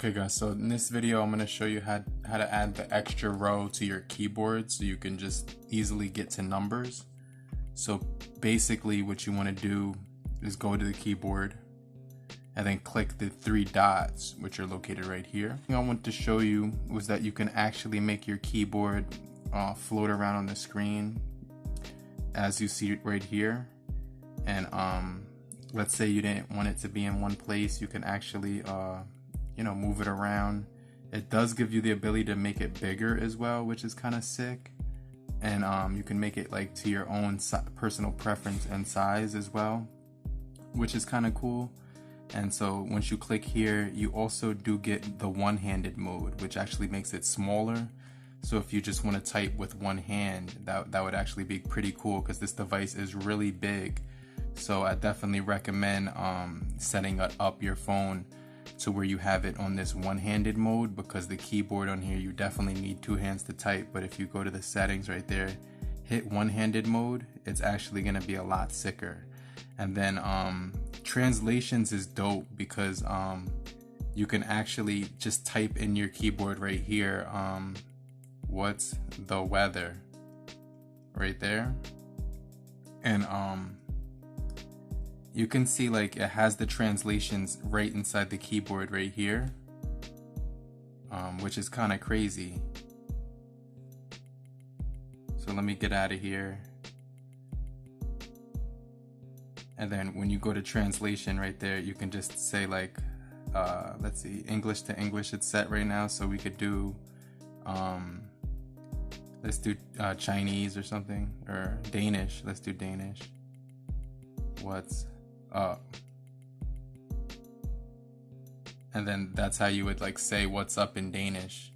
Okay guys, so in this video I'm going to show you how to add the extra row to your keyboard so you can just easily get to numbers. So basically what you want to do is go to the keyboard and then click the three dots which are located right here. The thing I want to show you was that you can actually make your keyboard float around on the screen as you see it right here. And let's say you didn't want it to be in one place, you can actually move it around. It does give you the ability to make it bigger as well, which is kind of sick. And you can make it like to your own personal preference and size as well, which is kind of cool. And so once you click here, you also do get the one-handed mode, which actually makes it smaller. So if you just want to type with one hand, that would actually be pretty cool, because this device is really big. So I definitely recommend setting up your phone to where you have it on this one-handed mode, because the keyboard on here, you definitely need two hands to type. But if you go to the settings right there, hit one-handed mode, it's actually going to be a lot sicker. And then translations is dope, because you can actually just type in your keyboard right here, what's the weather, right there. And you can see like it has the translations right inside the keyboard right here, which is kind of crazy. So let me get out of here. And then when you go to translation right there, you can just say like, let's see, English to English it's set right now. So we could do, let's do Chinese or something, or Danish. Let's do Danish. What's up? And then that's how you would like say what's up in Danish.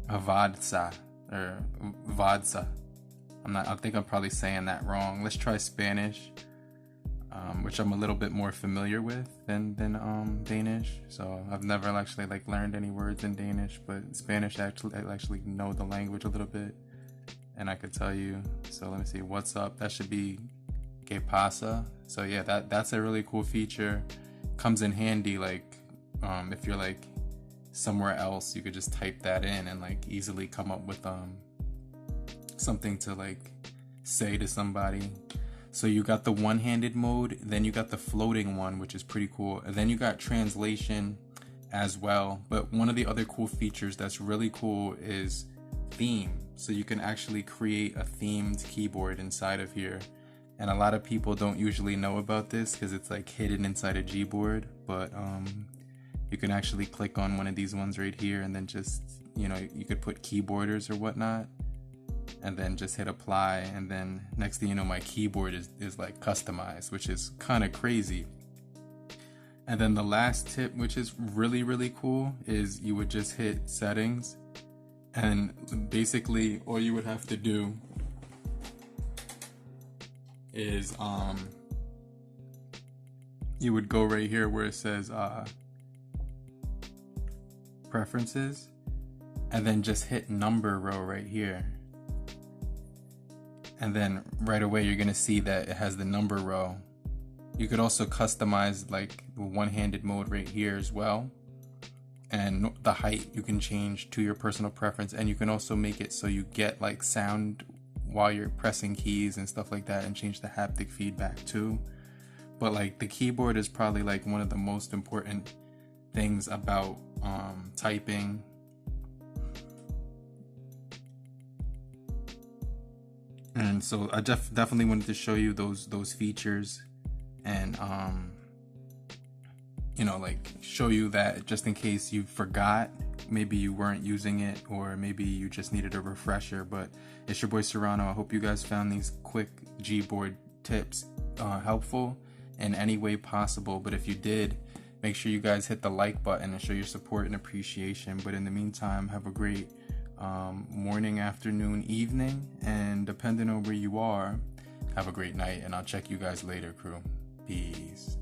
Vadsa or Vadsa. I think I'm probably saying that wrong. Let's try Spanish, which I'm a little bit more familiar with than Danish. So I've never actually like learned any words in Danish, but Spanish I actually know the language a little bit, and I could tell you. So let me see, what's up? That should be ¿Qué pasa? So yeah, that's a really cool feature. Comes in handy like if you're like somewhere else, you could just type that in and like easily come up with something to like say to somebody. So you got the one-handed mode, then you got the floating one, which is pretty cool, and then you got translation as well. But one of the other cool features that's really cool is theme. So you can actually create a themed keyboard inside of here. And a lot of people don't usually know about this because it's like hidden inside a Gboard, but you can actually click on one of these ones right here, and then just, you could put keyboarders or whatnot, and then just hit apply. And then next thing you know, my keyboard is like customized, which is kind of crazy. And then the last tip, which is really, really cool, is you would just hit settings, and basically all you would have to do is you would go right here where it says preferences, and then just hit number row right here, and then right away you're gonna see that it has the number row. You could also customize like the one-handed mode right here as well, and the height you can change to your personal preference, and you can also make it so you get like sound while you're pressing keys and stuff like that, and change the haptic feedback too. But like the keyboard is probably like one of the most important things about typing. And so I definitely wanted to show you those features, and like show you that just in case you forgot, maybe you weren't using it, or maybe you just needed a refresher. But it's your boy Serrano. I hope you guys found these quick Gboard tips helpful in any way possible. But if you did, make sure you guys hit the like button and show your support and appreciation. But in the meantime, have a great morning, afternoon, evening, and depending on where you are, have a great night. And I'll check you guys later, crew. Peace.